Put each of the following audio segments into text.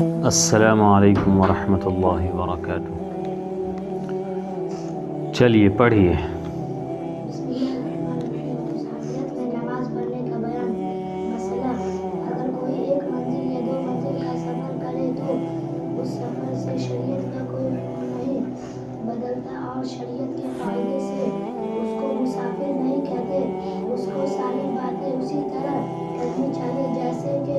السلام علیکم ورحمۃ اللہ وبرکاتہ۔ چلیے پڑھیے۔ نماز پڑھنے کا بیان۔ مسئلہ، اگر کوئی ایک منزل یا دو منزل کا سفر کرے تو اس سفر سے شریعت کا کوئی حکم نہیں بدلتا اور شریعت کے قاعدے سے اس کو مسافر نہیں کہتے۔ اس کو ساری باتیں اسی طرح کرنی چاہیے جیسے کہ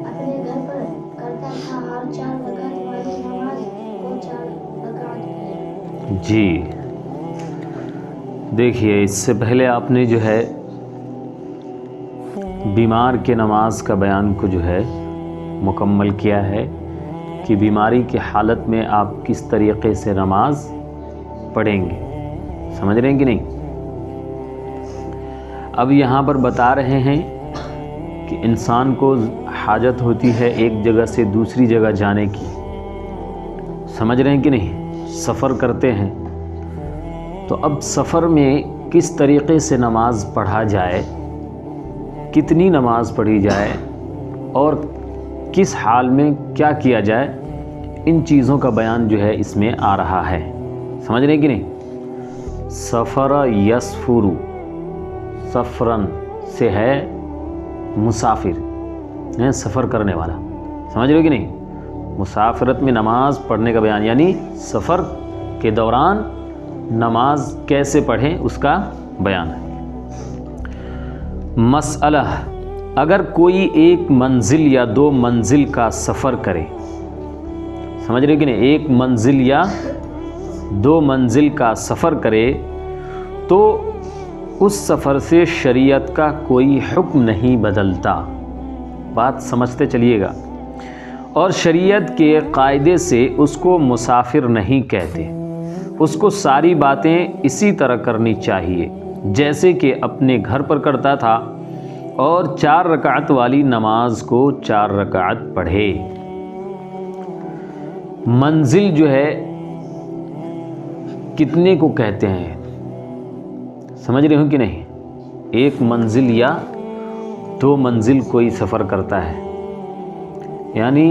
اپنے گھر پر کرتا تھا، اور 4 رکعت والی نماز کو 4 رکعت پڑھے۔ جی دیکھیے، اس سے پہلے آپ نے جو ہے بیمار کے نماز کا بیان کو جو ہے مکمل کیا ہے کہ بیماری کی حالت میں آپ کس طریقے سے نماز پڑھیں گے، سمجھ رہے ہیں کہ نہیں؟ اب یہاں پر بتا رہے ہیں کہ انسان کو حاجت ہوتی ہے ایک جگہ سے دوسری جگہ جانے کی، سمجھ رہے ہیں کہ نہیں؟ سفر کرتے ہیں تو اب سفر میں کس طریقے سے نماز پڑھا جائے، کتنی نماز پڑھی جائے اور کس حال میں کیا کیا جائے، ان چیزوں کا بیان جو ہے اس میں آ رہا ہے، سمجھ رہے ہیں کہ نہیں؟ سفر یسفر، سفرن سے ہے مسافر، سفر کرنے والا، سمجھ رہے ہو کہ نہیں؟ مسافرت میں نماز پڑھنے کا بیان، یعنی سفر کے دوران نماز کیسے پڑھیں اس کا بیان ہے۔ مسئلہ، اگر کوئی ایک منزل یا 2 منزل کا سفر کرے، سمجھ رہے کہ نہیں؟ ایک منزل یا 2 منزل کا سفر کرے تو اس سفر سے شریعت کا کوئی حکم نہیں بدلتا، بات سمجھتے چلیے گا، اور شریعت کے قاعدے سے اس کو مسافر نہیں کہتے، اس کو ساری باتیں اسی طرح کرنی چاہیے جیسے کہ اپنے گھر پر کرتا تھا، اور 4 رکعت والی نماز کو 4 رکعت پڑھے۔ منزل جو ہے کتنے کو کہتے ہیں، سمجھ رہے ہو کہ نہیں؟ ایک منزل یا 2 منزل کوئی سفر کرتا ہے، یعنی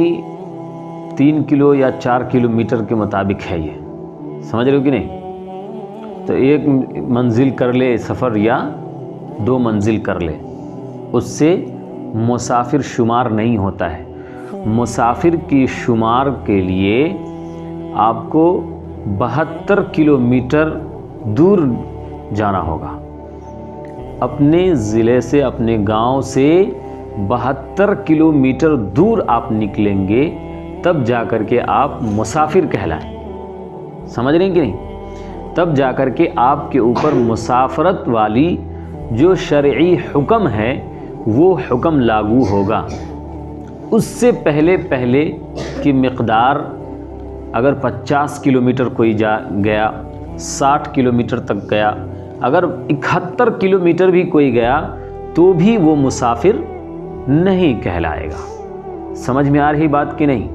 3 کلو یا 4 کلومیٹر کے مطابق ہے، یہ سمجھ رہے ہو کہ نہیں؟ تو ایک منزل کر لے سفر یا 2 منزل کر لے، اس سے مسافر شمار نہیں ہوتا ہے۔ مسافر کی شمار کے لیے آپ کو 72 کلومیٹر دور جانا ہوگا، اپنے ضلع سے، اپنے گاؤں سے 72 کلومیٹر دور آپ نکلیں گے، تب جا کر کے آپ مسافر کہلائیں، سمجھ رہے ہیں کہ نہیں؟ تب جا کر کے آپ کے اوپر مسافرت والی جو شرعی حکم ہے وہ حکم لاگو ہوگا۔ اس سے پہلے کی مقدار، اگر 50 کلومیٹر کوئی گیا، 60 کلومیٹر تک گیا، اگر 71 کلومیٹر بھی کوئی گیا تو بھی وہ مسافر نہیں کہلائے گا، سمجھ میں آ رہی بات کہ نہیں؟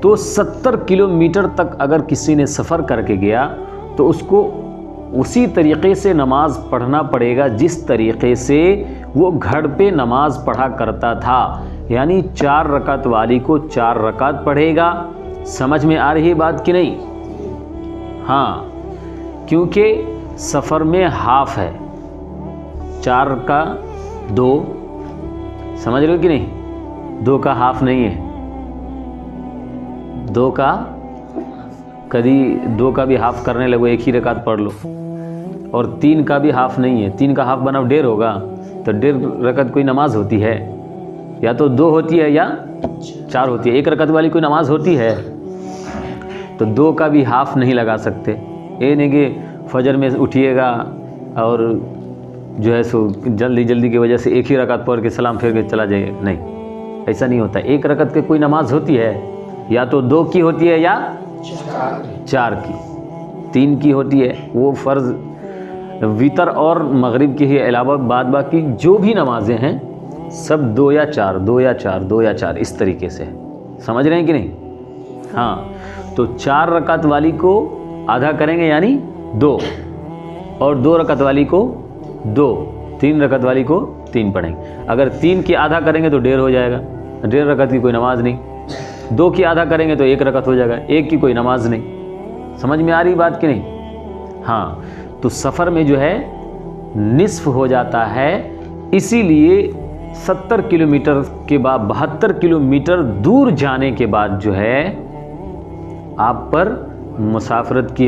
تو 70 کلومیٹر تک اگر کسی نے سفر کر کے گیا تو اس کو اسی طریقے سے نماز پڑھنا پڑے گا جس طریقے سے وہ گھر پہ نماز پڑھا کرتا تھا، یعنی 4 رکعت والی کو 4 رکعت پڑھے گا، سمجھ میں آ رہی بات کہ نہیں؟ ہاں، کیونکہ سفر میں ہاف ہے، 4 کا 2، سمجھ رہے ہو کہ نہیں؟ 2 کا ہاف نہیں ہے، 2 کا کبھی 2 کا بھی ہاف کرنے لگو، ایک ہی رکعت پڑھ لو، اور 3 کا بھی ہاف نہیں ہے، 3 کا ہاف بنا 1.5 ہوگا، تو 1.5 رکعت کوئی نماز ہوتی ہے؟ یا تو 2 ہوتی ہے یا 4 ہوتی ہے، 1 رکعت والی کوئی نماز ہوتی ہے؟ تو 2 کا بھی ہاف نہیں لگا سکتے، یہ نہیں کہ فجر میں اٹھیے گا اور جو ہے سو جلدی کی وجہ سے ایک ہی رکعت پڑھ کے سلام پھیر کے چلا جائے، نہیں، ایسا نہیں ہوتا۔ 1 رکعت کی کوئی نماز ہوتی ہے، یا تو 2 کی ہوتی ہے یا 4 کی، 3 کی ہوتی ہے، وہ فرض وتر اور مغرب کے ہی علاوہ بعد باقی جو بھی نمازیں ہیں سب 2 یا 4، 2 یا 4، 2 یا 4 اس طریقے سے، سمجھ رہے ہیں کہ نہیں؟ ہاں، تو 4 رکعت والی کو آدھا کریں گے یعنی 2، اور 2 رکعت والی کو 2، 3 رکعت والی کو 3 پڑھیں گے۔ اگر 3 کی آدھا کریں گے تو 1.5 ہو جائے گا، 1.5 رکعت کی کوئی نماز نہیں، 2 की आधा करेंगे तो 1 रकअत हो जाएगा, 1 की कोई नमाज नहीं। समझ में आ रही बात कि नहीं? हाँ, तो सफ़र में जो है निस्फ हो जाता है, इसीलिए 70 किलोमीटर के बाद 72 किलोमीटर दूर जाने के बाद जो है आप पर मुसाफरत की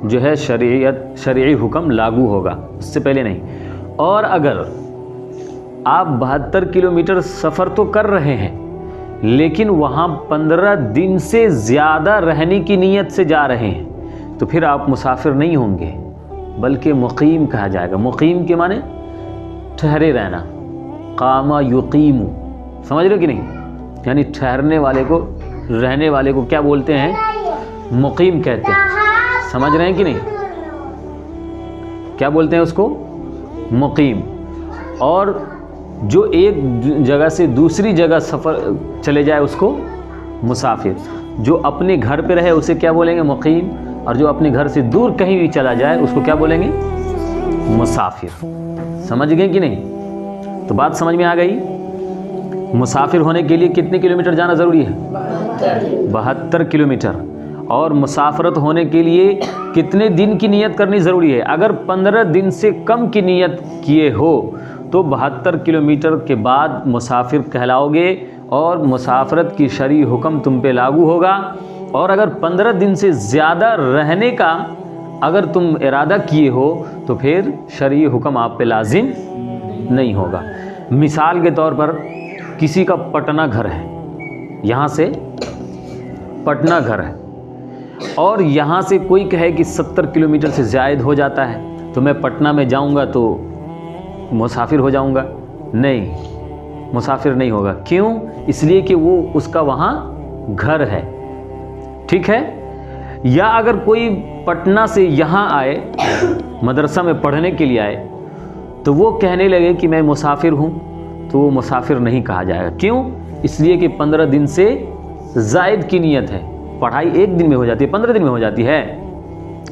जो है शरई हुक्म लागू होगा, उससे पहले नहीं। और अगर आप 72 किलोमीटर सफ़र तो कर रहे हैं, लेकिन वहाँ 15 दिन से ज़्यादा रहने की नीयत से जा रहे हैं, तो फिर आप मुसाफिर नहीं होंगे, बल्कि मुक़ीम कहा जाएगा। मुक़ीम के माने ठहरे रहना, कामा युकीमु, समझ रहे हो कि नहीं? यानी ठहरने वाले को, रहने वाले को क्या बोलते हैं? मुक़ीम कहते हैं। समझ रहे हैं कि नहीं? क्या बोलते हैं उसको? मुक़ीम। और जो एक जगह से दूसरी जगह सफ़र चले जाए उसको मुसाफिर। जो अपने घर पे रहे उसे क्या बोलेंगे? मुक़ीम। और जो अपने घर से दूर कहीं भी चला जाए उसको क्या बोलेंगे? मुसाफिर। समझ गए कि नहीं? तो बात समझ में आ गई? मुसाफिर होने के लिए कितने किलोमीटर जाना ज़रूरी है? 72 किलोमीटर। और मुसाफरत होने के लिए कितने दिन की नियत करनी ज़रूरी है? अगर 15 दिन से कम की नियत किए हो तो 72 किलोमीटर के बाद मुसाफिर कहलाओगे और मुसाफरत की शरई हुक्म तुम पे लागू होगा। और अगर 15 दिन से ज़्यादा रहने का अगर तुम इरादा किए हो तो फिर शरई हुक्म आप पे लाजिम नहीं होगा। मिसाल के तौर पर किसी का पटना घर है, यहाँ से पटना घर है, और यहाँ से कोई कहे कि 70 किलोमीटर से ज़ायद हो जाता है तो मैं पटना में जाऊँगा तो मुसाफिर हो जाऊँगा। नहीं, मुसाफिर नहीं होगा। क्यों? इसलिए कि वो उसका वहाँ घर है। ठीक है? या अगर कोई पटना से यहाँ आए, मदरसा में पढ़ने के लिए आए, तो वो कहने लगे कि मैं मुसाफिर हूँ, तो वो मुसाफिर नहीं कहा जाएगा। क्यों? इसलिए कि 15 दिन से ज़ायद की नीयत है। पढ़ाई 1 दिन में हो जाती है, 15 दिन में हो जाती है?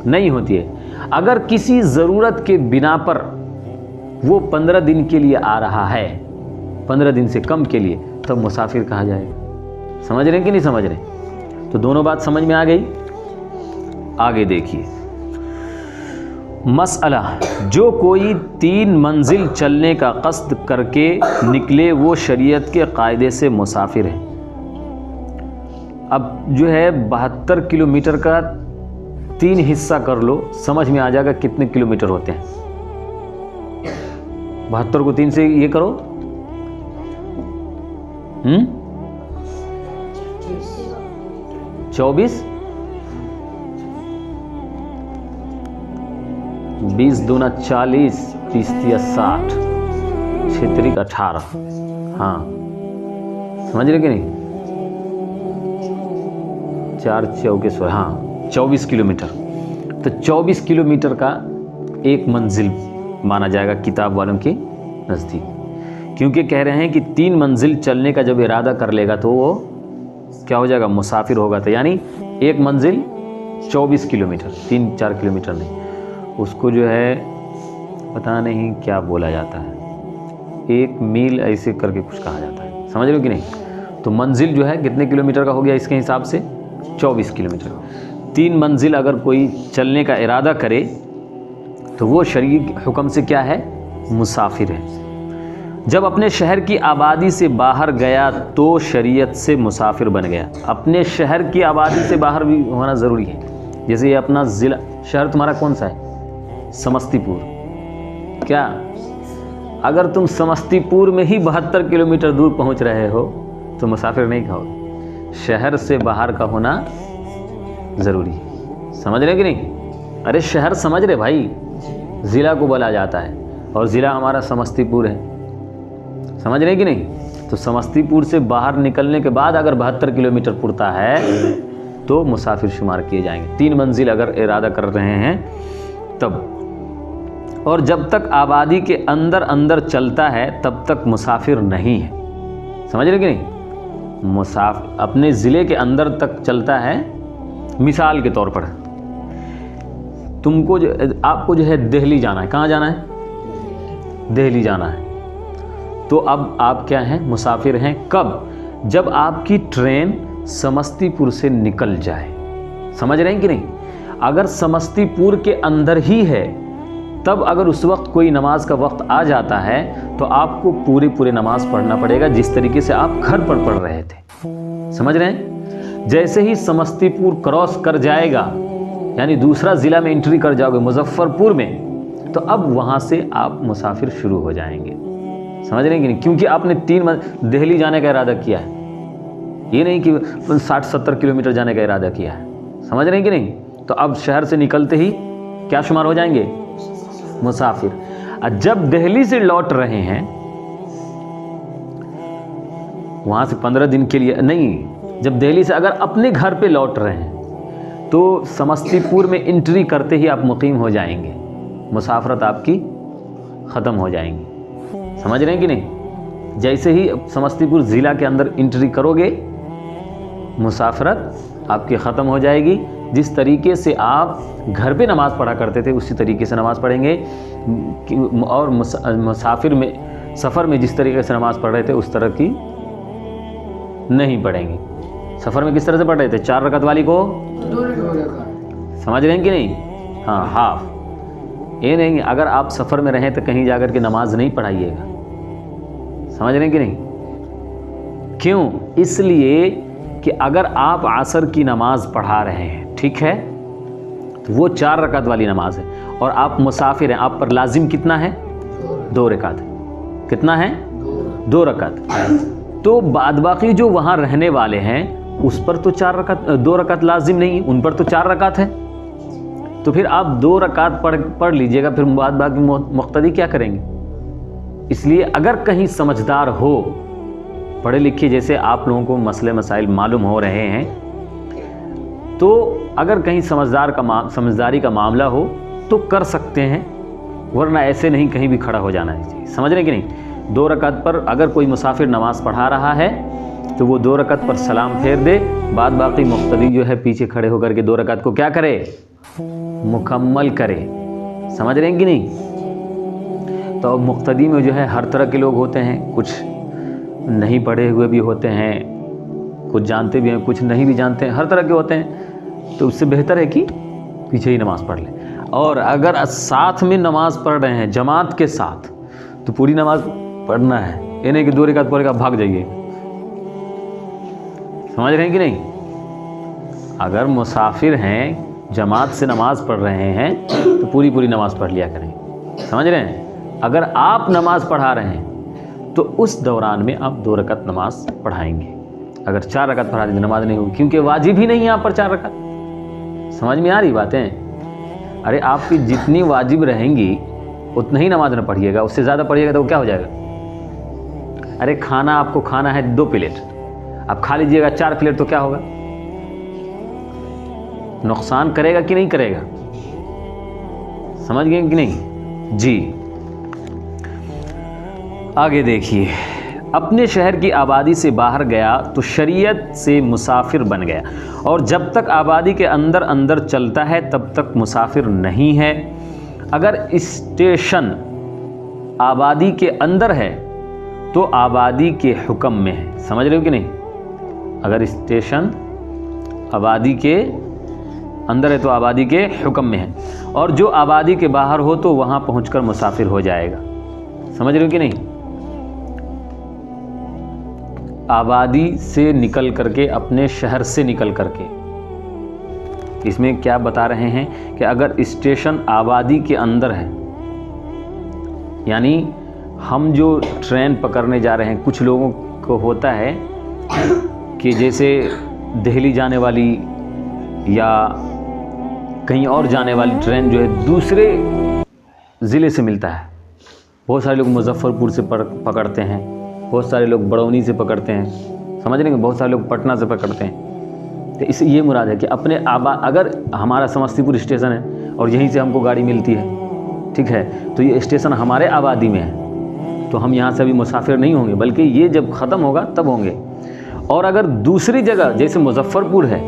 नहीं होती है। अगर किसी ज़रूरत के बिना पर वो 15 दिन के लिए आ रहा है, 15 दिन से कम के लिए, तब मुसाफिर कहा जाएगा। समझ रहे हैं कि नहीं समझ रहे? तो दोनों बात समझ में आ गई। आगे देखिए मसला, जो कोई 3 मंजिल चलने का कस्द करके निकले वो शरीयत के कायदे से मुसाफिर है। अब जो है 72 किलोमीटर का 3 हिस्सा कर लो, समझ में आ जाएगा कितने किलोमीटर होते हैं। 72 को 3 से ये करो, 24, 20 दूना 40, 30 तिया 60, 6 तिरिक 18। हाँ, समझ रहे कि नहीं? 4 चौके 16, हाँ 24 किलोमीटर। तो 24 किलोमीटर का एक मंजिल माना जाएगा किताब वालों के नज़दीक, क्योंकि कह रहे हैं कि 3 मंजिल चलने का जब इरादा कर लेगा तो वो क्या हो जाएगा? मुसाफिर होगा। तो यानी एक मंजिल 24 किलोमीटर, 3-4 किलोमीटर नहीं, उसको जो है पता नहीं क्या बोला जाता है, 1 मील ऐसे करके कुछ कहा जाता है। समझ रहे हो कि नहीं? तो मंजिल जो है कितने किलोमीटर का हो गया इसके हिसाब से? 24 किलोमीटर। 3 मंजिल अगर कोई चलने का इरादा करे तो वो शरई हुक्म से क्या है? मुसाफिर है। जब अपने शहर की आबादी से बाहर गया तो शरीयत से मुसाफिर बन गया। अपने शहर की आबादी से बाहर भी होना ज़रूरी है। जैसे ये अपना ज़िला, शहर तुम्हारा कौन सा है? समस्तीपुर। क्या अगर तुम समस्तीपुर में ही 72 किलोमीटर दूर पहुंच रहे हो तो मुसाफिर नहीं कहोगे, शहर से बाहर का होना ज़रूरी है। समझ रहे कि नहीं? अरे शहर समझ रहे भाई, ज़िला को बोला जाता है और ज़िला हमारा समस्तीपुर है। समझ रहे कि नहीं? तो समस्तीपुर से बाहर निकलने के बाद अगर 72 किलोमीटर पुरता है तो मुसाफिर शुमार किए जाएंगे। 3 मंजिल अगर इरादा कर रहे हैं तब। और जब तक आबादी के अंदर अंदर चलता है तब तक मुसाफिर नहीं है। समझ रहे कि नहीं? मुसाफिर अपने ज़िले के अंदर तक चलता है। मिसाल के तौर पर तुमको आपको जो है दिल्ली जाना है। कहाँ जाना है? दिल्ली जाना है। तो अब आप क्या हैं? मुसाफिर हैं। कब? जब आपकी ट्रेन समस्तीपुर से निकल जाए, समझ रहे हैं कि नहीं? अगर समस्तीपुर के अंदर ही है तब अगर उस वक्त कोई नमाज का वक्त आ जाता है तो आपको पूरे नमाज पढ़ना पड़ेगा जिस तरीके से आप घर पर पढ़ रहे थे। समझ रहे हैं? जैसे ही समस्तीपुर क्रॉस कर जाएगा, यानी दूसरा ज़िला में एंट्री कर जाओगे मुजफ्फरपुर में, तो अब वहाँ से आप मुसाफिर शुरू हो जाएंगे। समझ रहे हैं कि नहीं? क्योंकि आपने दिल्ली जाने का इरादा किया है, ये नहीं कि 60-70 किलोमीटर जाने का इरादा किया है। समझ रहे हैं कि नहीं? तो अब शहर से निकलते ही क्या शुमार हो जाएंगे? मुसाफिर। जब दिल्ली से लौट रहे हैं, वहाँ से 15 दिन के लिए नहीं, जब दिल्ली से अगर अपने घर पे लौट रहे हैं तो समस्तीपुर में एंट्री करते ही आप मुकीम हो जाएंगे, मुसाफरत आपकी ख़त्म हो जाएंगी। समझ रहे हैं कि नहीं? जैसे ही समस्तीपुर ज़िला के अंदर एंट्री करोगे, मुसाफरत आपकी ख़त्म हो जाएगी। जिस तरीके से आप घर पे नमाज़ पढ़ा करते थे उसी तरीके से नमाज़ पढ़ेंगे, और मुसाफिर में सफ़र में जिस तरीके से नमाज़ पढ़ रहे थे उस तरह की नहीं पढ़ेंगे। सफ़र में किस तरह से पढ़ रहे थे? 4 रकात वाली को 2 रकात। समझ रहे हैं कि नहीं? हाँ, हाफ। ये नहीं अगर आप सफ़र में रहें तो कहीं जाकर के नमाज नहीं पढ़ाइएगा। समझ रहे हैं कि नहीं? क्यों? इसलिए कि अगर आप असर की नमाज पढ़ा रहे हैं, ठीक है, तो वो 4 रकात वाली नमाज है और आप मुसाफिर हैं, आप पर लाजिम कितना है? 2 रकात है। कितना है? 2 रकात। तो बाद बाकी जो वहाँ रहने वाले हैं उस पर तो 2 रकात लाजिम नहीं, उन पर तो 4 रकात है। तो फिर आप 2 रकात पढ़ लीजिएगा, फिर बाद बाकी मुक्तदी क्या करेंगे? इसलिए अगर कहीं समझदार हो, पढ़े लिखे जैसे आप लोगों को मसले मसाइल मालूम हो रहे हैं, तो अगर कहीं समझदारी का मामला हो तो कर सकते हैं, वरना ऐसे नहीं कहीं भी खड़ा हो जाना चाहिए। समझ रहे कि नहीं? 2 रकात पर अगर कोई मुसाफिर नमाज पढ़ा रहा है तो वो 2 रकात पर सलाम फेर दे, बाद बाकी मुक्तदी जो है पीछे खड़े होकर के 2 रकात को क्या करे? मुकम्मल करे। समझ रहे हैं कि नहीं? तो मुक्तदी में जो है हर तरह के लोग होते हैं, कुछ नहीं पढ़े हुए भी होते हैं, कुछ जानते भी हैं, कुछ नहीं भी जानते हैं, हर तरह के होते हैं। तो उससे बेहतर है कि पीछे ही नमाज़ पढ़ लें। और अगर साथ में नमाज़ पढ़ रहे हैं जमात के साथ तो पूरी नमाज़ पढ़ना है, ये नहीं कि 2 रकात पढ़ के भाग जाइए। समझ रहे हैं कि नहीं? अगर मुसाफिर हैं, जमात से नमाज़ पढ़ रहे हैं तो पूरी नमाज़ पढ़ लिया करें। समझ रहे हैं? अगर आप नमाज़ पढ़ा रहे हैं तो उस दौरान में आप 2 रकात नमाज पढ़ाएंगे। अगर 4 रकात पढ़ा देंगे नमाज नहीं होगी, क्योंकि वाजिब ही नहीं है यहाँ पर 4 रकात। समझ में आ रही बातें? अरे आपकी जितनी वाजिब रहेंगी उतना ही नमाज न पढ़िएगा, उससे ज़्यादा पढ़िएगा तो क्या हो जाएगा? अरे खाना आपको खाना है 2 प्लेट, आप खा लीजिएगा 4 प्लेट, तो क्या होगा? नुकसान करेगा कि नहीं करेगा? समझ गए कि नहीं? जी आगे देखिए, अपने शहर की आबादी से बाहर गया तो शरीयत से मुसाफिर बन गया, और जब तक आबादी के अंदर चलता है तब तक मुसाफिर नहीं है। अगर स्टेशन आबादी के अंदर है तो आबादी के हुक्म में है। समझ रहे हो कि नहीं? अगर स्टेशन आबादी के अंदर है तो आबादी के हुक्म में है, और जो आबादी के बाहर हो तो वहाँ पहुँचकर मुसाफिर हो जाएगा। समझ रहे हो कि नहीं? आबादी से निकल करके, अपने शहर से निकल करके, इसमें क्या बता रहे हैं कि अगर स्टेशन आबादी के अंदर है, यानी हम जो ट्रेन पकड़ने जा रहे हैं, कुछ लोगों को होता है कि जैसे दिल्ली जाने वाली या कहीं और जाने वाली ट्रेन जो है दूसरे ज़िले से मिलता है। बहुत सारे लोग मुजफ्फरपुर से पकड़ते हैं, बहुत सारे लोग बरौनी से पकड़ते हैं, समझ रहे हैं? बहुत सारे लोग पटना से पकड़ते हैं। तो इससे ये मुराद है कि अपने अगर हमारा समस्तीपुर स्टेशन है और यहीं से हमको गाड़ी मिलती है, ठीक है, तो ये स्टेशन हमारे आबादी में है, तो हम यहाँ से अभी मुसाफिर नहीं होंगे, बल्कि ये जब ख़त्म होगा तब होंगे। और अगर दूसरी जगह जैसे मुजफ्फरपुर है,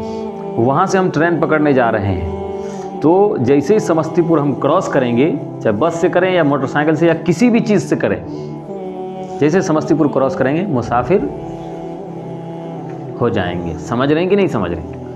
वहाँ से हम ट्रेन पकड़ने जा रहे हैं, तो जैसे ही समस्तीपुर हम क्रॉस करेंगे, चाहे बस से करें या मोटरसाइकिल से या किसी भी चीज़ से करें, जैसे समस्तीपुर क्रॉस करेंगे मुसाफिर ہو جائیں گے. سمجھ رہے ہیں کہ نہیں سمجھ رہے ہیں؟